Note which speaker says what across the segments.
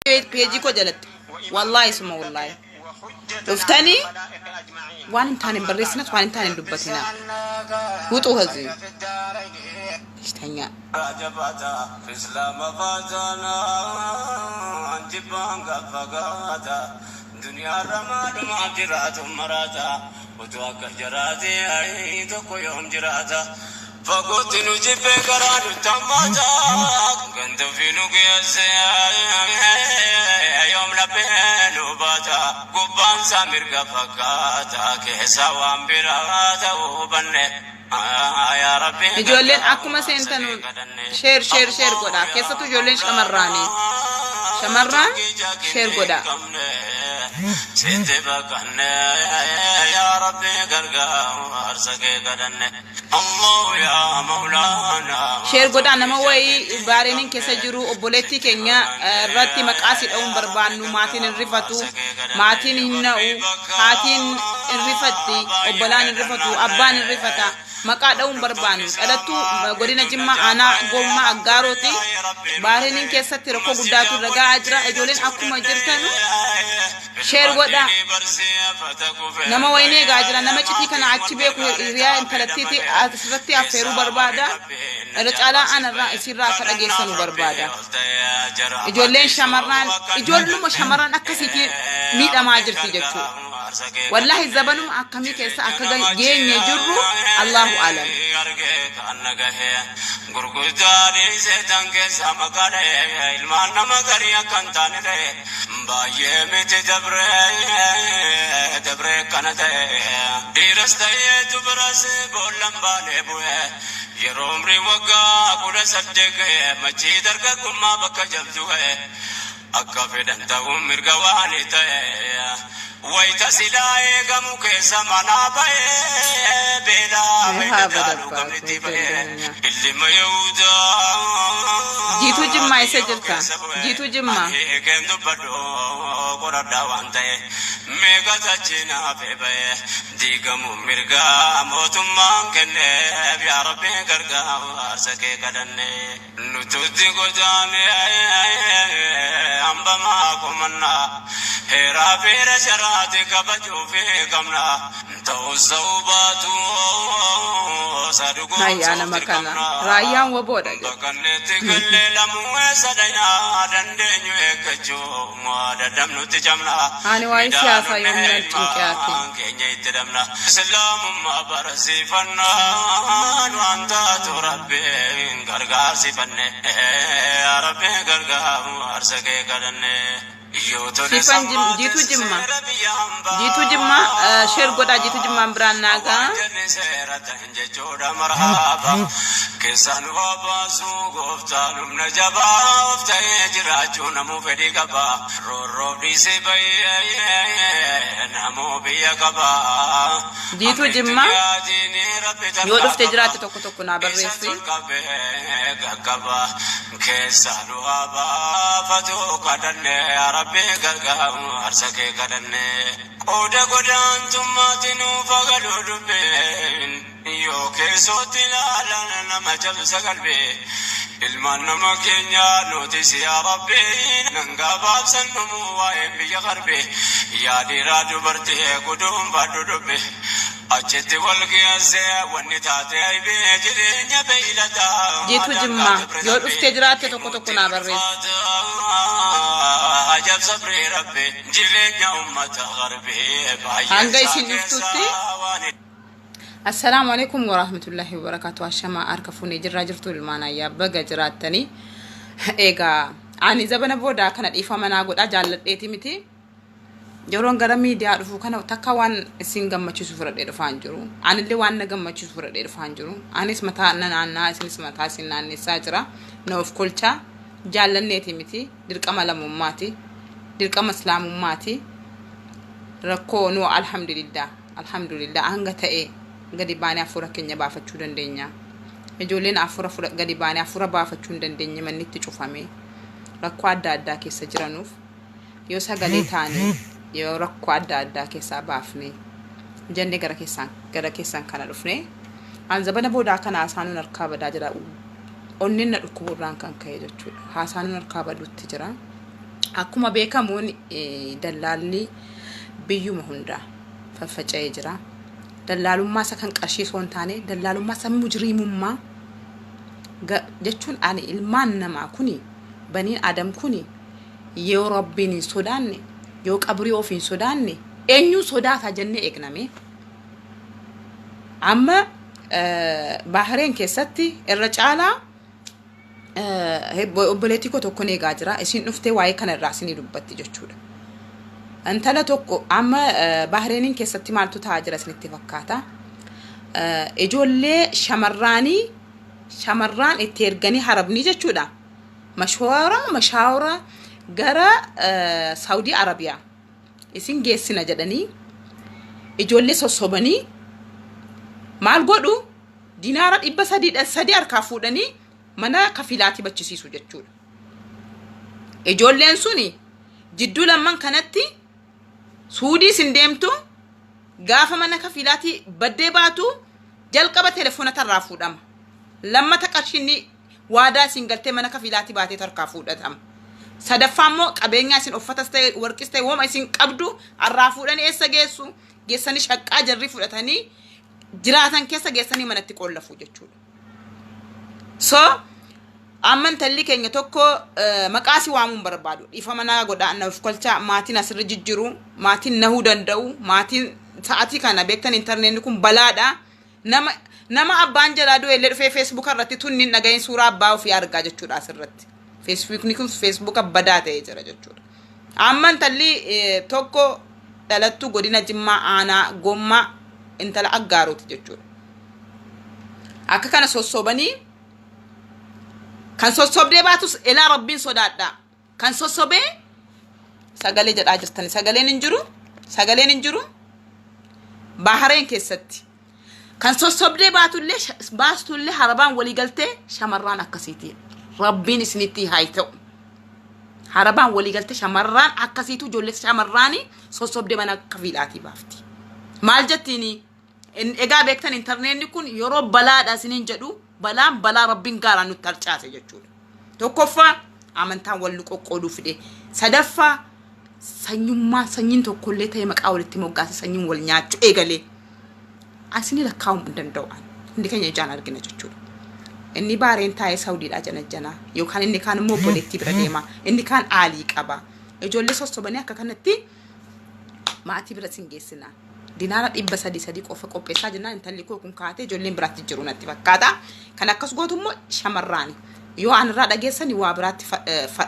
Speaker 1: بيجي كوجلت والله اسمه والله افتني وان تاني بريسنا وان تاني دبتنا وطو هزي اشتنيا
Speaker 2: جباتا في اسلام فاتنا جبان غفغاتا دنيا رماد ما جرات مراتا وتوكل جراتي اي تو يوم جراتا فقلت نجيب قرار تماتا كنت في نقيس يوم لبين وباتا قبان سامر قفقاتا كيسا وامبراتا وبني يا ربي
Speaker 1: ijooleen akkuma seentanu share godha keessatu ijooleen shamarran share godha
Speaker 2: يا ربي غرغار سكي قدن الله يا مولانا
Speaker 1: share godha nama wayi baareenin keessa jiru obboleetti keenya irratti maqaasid dha'uun barbaannu maatiin irrifatu maatiin hinna'u haatiin irrifatti obbolaan irrifatu abbaan irrifata maqaa dha'uun barbaannu dhalattu godina jimma ana gomma aggaaroti baareenin keessatti rakkoo guddaatu ragaa ajira ijooleen akkuma jirtanu share godha nama wayne gaajira nama citii kana achi beeku riyaa intalattiiti asirratti affeeruu barbaada ala caalaa anarraa isirraa akka dhageessanu barbaada ijoolleen shamarran akkasiiti miidhamaa jirti jechuudha wallahi zabanum akkamii keessa akka geenye jirru Allahu alam
Speaker 2: gurguddaani seetan keessa maqaadhe ilmaan nama garii akkan taanire baay'ee miti dabree kana ta'e dhiiras ta'ee dubaras boollan baanee bu'e yeroo umrii waggaa 18 ga'e machii dargaggummaa bakka jabdu ga'e akka fedhan ta'uun mirga waani ta'e wayita silaa eegamu keessa manaa ba'e beelaa fayyadaalu gamnitti ba'e ilma yahudaa
Speaker 1: jiitu jimmaa isa jirta jiitu jimmaa
Speaker 2: eegeen dubbadhoo qoradhaa waan ta'e meeqa tachinaa ba'e diigamu mirgaa mootummaan kenneef yaa rabbi gargaarsa kee kadhanne nututti godaane hambamaa komannaa heeraa feera sharaati kabajuu fi qabna ta'us ta'uu baatu saduguu
Speaker 1: hayyaana makana raayyaan waboodha
Speaker 2: bakkanneetti gallee lamuu eessa dhayaa dandeenyu eeggachuu dadhabnutti camna
Speaker 1: ani waa'ee siyaasaa yoomna cinqiyaati
Speaker 2: keenya itti dhabna islaamummaa barsiifannaan waan taatu rabbiin gargaarsifanne rabbiin gargaarsa kee kadhanne
Speaker 1: Sifan jitu jimma share goda jitu jimma branaga
Speaker 2: kesan wabasu goftanum najaba oftaye jiraju namu fedi kaba ro dise baye namu biya kaba
Speaker 1: jitu jimma yo dufte jirate tokko na barresi
Speaker 2: kaba kesan waba fatu kadanne rabbi gargaarsa kee kadhanne qooda godaantummaatiin fagaduu dubbeen yoo keessootti ilaalan nama cabsa qalbee ilmaan nama keenyaa nutis yaa rabbi nan gabaabsan numu waa'een biyya qarbee yaadiraa dubartii guduun baadhu dubbe achitti wal qiyyaasee wanni taate aybee jireenya beeyladaa
Speaker 1: jitu jimma yoo dhufte jiraate tokko na barreessi
Speaker 2: ajab sabri rabbi jireenya ummata garbee
Speaker 1: hanga isin dhuftutti assalamu alaikum wa rahmatullahi wa barakatuh ashama arkafuni jirtu ilmaana ya baga jiraatani ega ani zabana boda kana dhiifamana godha jaalladheeti miti yeroon gara miidiyaa dhufu kana takka waan isin gammachiisu fudhadhee dhufaan jiru anillee waan na gammachiisu fudhadhee dhufaan jiru anis mataa naannaa isinis mataa isin naannessaa jira na of kolcha jaallanneeti miti dirqama lamummaati dirqama islaamummaati rakkoo nu alhamdulillah hanga ta'e gadi baanii afura keenya baafachuu dandeenya ijoolleen afura gadi baanii afura baafachuu dandeenya mannitti cufame rakkoo adda addaa keessa jiranuuf yoo sagalee taane yoo rakkoo adda addaa keessa baafne jenne gara keessan kana dhufne an zabana booda kana haasanuun harkaa badaa jira onnin na dhukkuburraan kan ka'e jechuudha haasanuun harkaa baduutti jira akkuma beekamuun dallaalli biyyuma hundaa faffaca'ee jira. Dallaalummaa isa kan qarshii soon taane dallaalummaa isa mujrimummaa jechuun ani ilmaan namaa kuni baniin adam kuni yoo rabbiin hin sodaanne yoo qabrii of hin sodaanne eenyu sodaata jennee eegname. Amma bahiren keessatti irra caalaa obboleettii koo tokko neegaa jira. Isin dhuftee waa'ee kana irraa isinii dubbatti jechuudha. Intala tokko amma bahireniin keessatti maaltu ta'aa jira isinitti fakkaata? Ijoollee shamarran itti erganii harabni jechuudha. Mashaawara gara Saudi Arabiyaa isin geessina jedhanii ijoollee sossobanii maal godhu? Dinaara 300 harkaa fuudhanii mana kafilaati bachisiisu jechuudha. Ijoolleen suni jidduu lamman kanatti Suudii sin deemtu gaafa mana kafilaati baddee baatu jalqaba telefoona tarraa fuudhama. Lammata qarshinni waadaa sin galtee mana kafilaati baatee tarkaa fuudhatama. Sadaffaa immoo qabeenya isin uffatas ta'e warqis ta'e wooma isin qabdu arraa fuudhanii eessa geessu? Geessanii shaqqaa jarri fudhatanii jiraatan keessa geessanii manatti qollafu jechuudha. So amman talli keenya tokko maqaasi waamuun barbaadu. Ifa mana godhaannaaf kolcha maatiin asirra jijjiru, maatiin nahuu danda'u, maatiin sa'atii kana beektan interneetni kun balaadha. Nama abbaan jalaa du'e illee dhufee Facebook irratti tunniin dhagayin suuraa abbaa ofii argaa jechuudha asirratti. Facebookni kun Facebook badaa ta'ee jira jechuudha. Amman talli tokko dhalattu godina Jimmaa aanaa Gommaa intala aggaaruuti jechuudha. Akka kana sossobanii kan sossobdee baatus ilaa rabbiin sodaadha. Kan sossobee sagalee jedhaa jirtani. Sagaleen hin jiru. Bahiren keessatti kan sossobdee baastullee harabaan walii galtee shamarran akkasiiti. Rabbiin isinitti haa ta'u. Harabaan walii galtee shamarran akkasiitu ijoollee shamarraanii sossobdee mana kafiilaatii baafti. Maal jettiini? Egaa beektan interneetni kun yeroo balaadha isiniin jedhu balaa rabbiin gaaraan nutti harcaase jechuudha. Tokkoffaa amantaan wal qoqqooduu fide. Sadaffaa sanyiin tokkollee ta'e maqaa walitti moggaase sanyiin wal nyaachuu eegalee asini lakkaa'uu hin danda'u. Inni keenya ijaan argina jechuudha. Inni bahareen taa'ee Saudiidhaa janajjana yookaan inni kaan immoo obboleettii bira deema. Inni kaan aalii qaba. Ijoollee sossobanii akka kanatti maatii bira sin geessina. Dinaara 300 qofa qopheessaa jennaan intalli koo kun kaatee ijoolleen biraatti jiru natti fakkaata. Kan akkas gootu immoo shamarraani. Yoo anirraa dhageessanii waa biraatti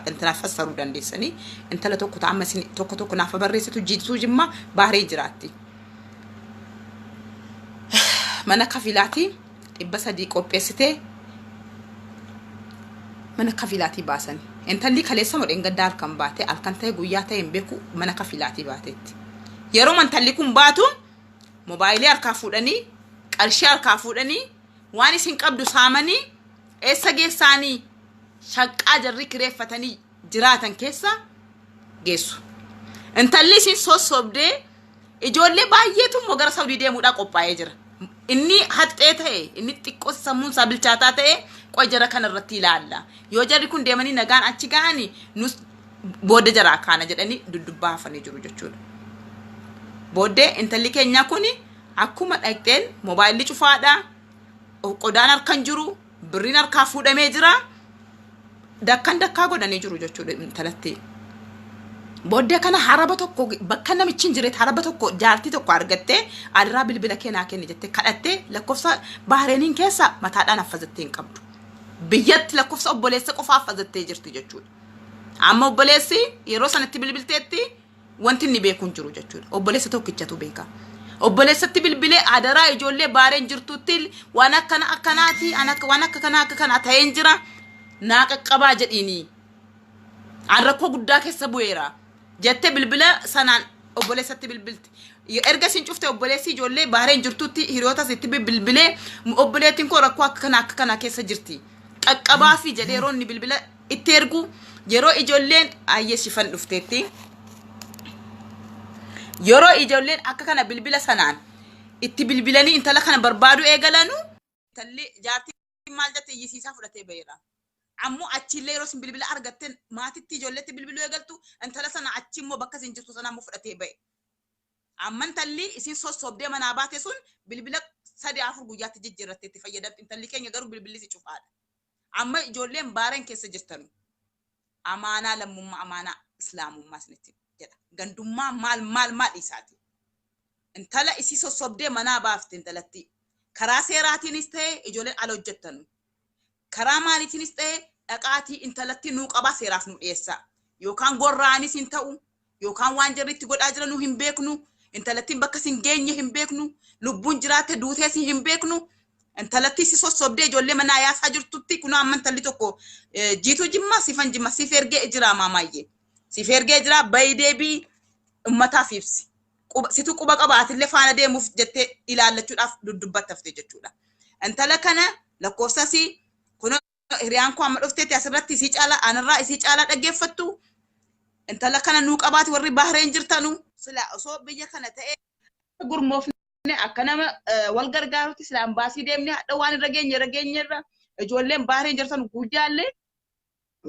Speaker 1: intala fassaruu dandeessanii intala tokko ta'amma isin tokko naaf barreessitu jirtu Jimmaa bahareen jiraatti. Mana kafilaati 300 qopheessitee mana kafilaati baasan. Intalli kaleessa modeen gaddaa halkan baate halkan ta'e guyyaa ta'e hin beeku mana kafilaati baatetti. Yeroo mantalli kun baatu mobaayilii harkaa fuudhanii qarshii harkaa fuudhanii waan isin qabdu saamanii eessa geessaanii shaqqaa jarri kireeffatanii jiraatan keessa geessu. Intalli isin sossobdee ijoollee baay'eetu immoo gara Saudii deemuudhaa qophaa'ee jira. Inni haxxee ta'e inni xiqqoo sammuun isaa bilchaataa ta'e qoy jara kanarratti ilaalla. Yoo jarri kun deemanii nagaan achi ga'anii nus booda jaraa kaana jedhanii duddubbaa hafanii jiru jechuudha. Booddee intalli keenya kuni akkuma dhaqxeen mobaayilii cufaadha. Qodaan harkan jiru, birriin harkaa fuudhamee jira. Dakkaa godhanii jiru jechuudha intalatti. Booddee kana haraba tokko bakka namichi hin jiretti haraba tokko jaartii tokko argattee adiraa bilbila keenaa kenni jettee kadhattee lakkoofsa bahareniin keessa mataadhaan affazattee hin qabdu. Biyyatti lakkoofsa obboleessa qofa affazattee jirti jechuudha. Amma obboleessi yeroo sanatti bilbilteetti wanti inni beeku hin jiru jechuudha. Obboleessa tokkichatu beeka. Obboleessatti bilbilee adaraa ijoollee bahareen jirtutti waan akkanaati waan akka kana ta'een jira naa qaqqabaa jedhiini. An rakkoo guddaa keessa bu'eera. Jette bilbila sanaan obboleessatti bilbilti. Erga isin cufte obboleessi ijoollee bahareen jirtutti hiriyootas itti bilbilee obboleettiin koo rakkoo akka kana keessa jirti. Qaqqabaa fi jedhee yeroo inni bilbila itti ergu yeroo ijoolleen ayyeeshifan dhufteetti. Yeroo ijoolleen akka kana bilbila sanaan itti bilbilanii intala kana barbaadu eegalanu intalli jaartii maal jette iyyisiisaa fudhatee baheera. ammoo achillee yeroo sin bilbila argatten maatitti ijoolletti bilbiluu eegaltu intala sana achi immoo bakka sin jirtu sana ammoo fudhatee ba'e. Amman talli isin sossobdee manaa baate sun bilbila 3-4 guyyaatti jijjiirrattee itti fayyadamti. Intalli keenya garuu bilbilli si cufaadha. Amma ijoolleen baareen keessa jirtanu. Amaanaa lammummaa amaanaa islaamummaa isinitti jedha. Gandummaa maal isaati. Intala isii sossobdee manaa baafte intalatti. Karaa seeraatiinis ta'e ijoolleen ala hojjettanu. Karaa maaliitiinis ta'e dhaqaatii intalatti nuu qabaa seeraaf nu dhiyeessa. Yookaan gorraanis hin ta'u. Yookaan waan jarritti godhaa jiran nu hin beeknu. Intalattiin bakka sin geenye hin beeknu. Lubbuun jiraatte duutee sin hin beeknu. Intalatti si sossobdee ijoollee manaa yaasaa jirtutti kunoo amma intalli tokko jiitu jimma sifan jimma siif ergee jira maamaayyee. Siif ergee jira bayi deebii ummataaf ibsi. Situ quba qabaatillee faana deemuuf jettee ilaallachuudhaaf dudubbattafte jechuudha. Intala kana lakkoofsasii kunoo hiriyaan koo amma dhufteetti asirratti isii caalaa anarraa isii caalaa dhaggeeffattu. Intala kana nuu qabaati warri bahareen jirtanu sila osoo biyya kana ta'e gurmoofne akka nama wal gargaarutti sila ambaasii deemne hadha waan irra geenye irra ijoolleen bahareen jirtanu guddaallee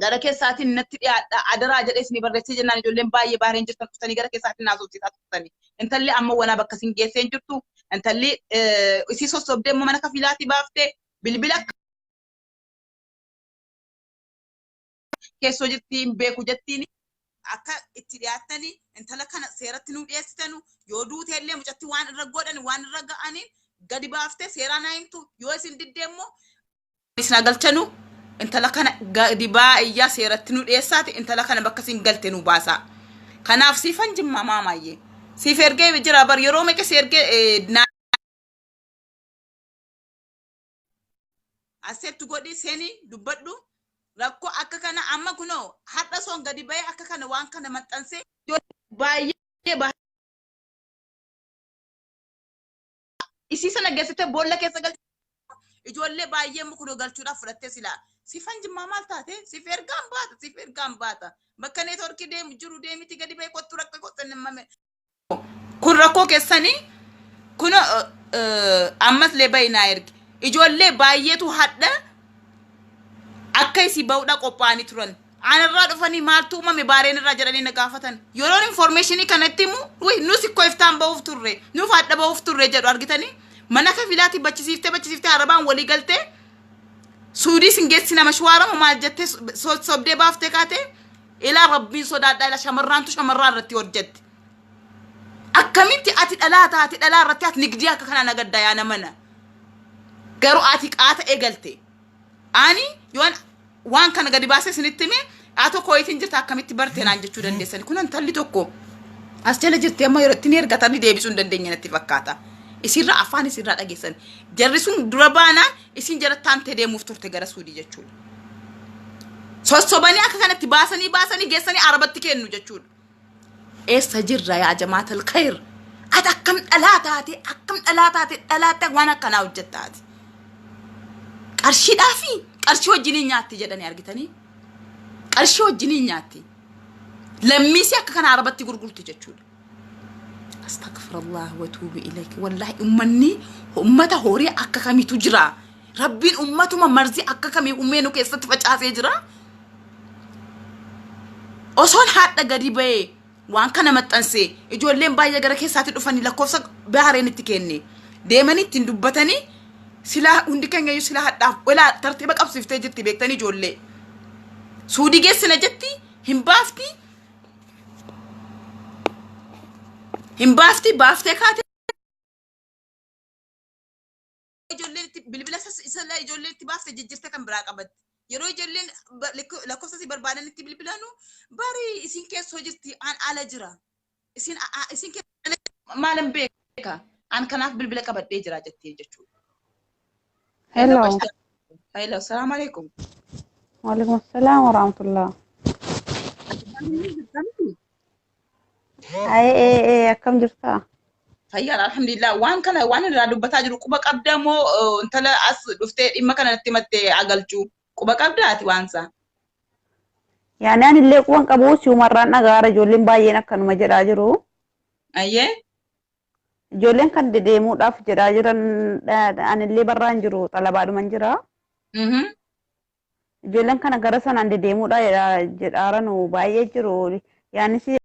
Speaker 1: gara keessaatiin natti dhiyaadha adaraa jedhee isin barreessee jennaan ijoolleen baay'ee bahareen jirtan tuftanii gara keessaatiin naasofsiisaa tuftanii intalli amma wanaa bakka sin geessee hin jirtu intalli isii sossobdee immoo mana kafilaati baaftee bilbila keessoo jirti hin beeku jettiin akka itti dhiyaattanii intala kana seeratti nu dhiyeessitanu yoo duuteellee mucatti waan irra godhan waan irra ga'aniin gadi baaftee seeraan himtu yoo isin diddeemmoo isin agalchanu intala kana gadi baay'ee seeratti nu dhiyeessaati intala kana bakka isin galte nu baasa. Kanaaf siifan jimma maamaayyee siif ergee jira bar yeroo meeqa si ergee asettu godhi seeni dubbadhu. Rakko akka kana amma kunoo hadha son gadi ba'ee akka kana waan kana maxxansee baay'ee isii sana geessite boolla keessa galchuu ijoollee baay'ee kunoo galchuudhaaf fudhattee silaa sifan jimmaa maal taate sif ergaan baata bakka neetworkii deemu jiru deemiti gadi ba'ee kottu rakka kottan himmame kun rakkoo keessanii kunoo ammas lee bayinaa ergi ijoollee baay'eetu hadha akka isi ba'uudha qophaa'anii turan. Anarraa dhufanii maaltu uumame baareen irraa jedhanii na gaafatan. Yeroo informationii kanatti immoo nus ikkoo iftaan ba'uuf turre nuuf hadha ba'uuf turre jedhu argitanii mana kafilaatti bachisiiftee arabaan walii galtee suudii sin geessi nama shwaarama maal jettee sobdee baaftee kaatee ilaa rabbiin sodaadhaa ila shamarraantu shamarraa irratti hojjetti. Akkamitti ati dhalaa taate dhalaa irratti ati nigdii akka kanaa nagaddaa yaa namana. Garuu ati qaata eegalte. Ani yoon waan kana gadi baasee isinitti hime haa kooyitiin jirta akkamitti barteenaan jechuu dandeessani. Kun intalli tokko as jala jirti amma yeroo ittiin ergatanii deebisuu hin dandeenye natti fakkaata. Isirraa afaan isirraa dhageessan. Jarri sun dura baanaan isin jala taantee deemuuf turte gara suudii jechuudha. Sossobanii akka kanatti baasanii geessanii arabatti kennu jechuudha. Eessa jirra yaa jamaatal khayr? Ati akkam dhalaa taate waan akkanaa hojjettaati. Qarshii wajjinii nyaatti jedhanii argitanii qarshii wajjinii nyaatti lammiisi akka kana arabatti gurgurti jechuudha. Astaghfirullah wa tuubi ilayk. Wallahi ummata horii akka kamiitu jira. Rabbiin ummatuma marzi akka kamii ummeenu keessatti facaasee jira. Osoon haadha gadi ba'ee waan kana maxxansee ijoolleen baay'ee gara keessaatti dhufanii lakkoofsa bahareen itti kenne deemanii ittiin dubbatanii sila hundi keenya iyyuu sila hadhaaf wala tartiiba qabsiiftee jirti beektanii ijoollee suudii geessina jetti hin baafti baaftee kaate ijoolleen itti bilbila isa ijoolleen itti baaftee jijjiirte kan biraa qabatti yeroo ijoolleen lakkoofsa si barbaadan itti bilbilanu bari isin keessoo jirti an ala jira isin keessa maalan beeka an kanaaf bilbila qabadhee jira jettee jechuudha. Hello, assalamu alaikum.
Speaker 3: Waalaikum assalam warahmatullah. Akkam jirta?
Speaker 1: Fayyaa alhamdulillah. Waan kana waan irraa dubbataa jiru quba qabda moo intala as dhuftee dhimma kana natti mattee agalchuu quba qabdaati waansa.
Speaker 3: Yaani ani illee quban qabu siumarraan dhagaara ijoolleen baay'een akkanuma jedhaa jiru.
Speaker 1: Ayyee.
Speaker 3: Ijoolleen kan dedeemuudhaaf jedhaa jiran ani illee barraan jiru xalabaadhuman jira. ijoolleen kana gara sanaan dedeemuudha jedhaaranu baay'ee jiru. Yaanis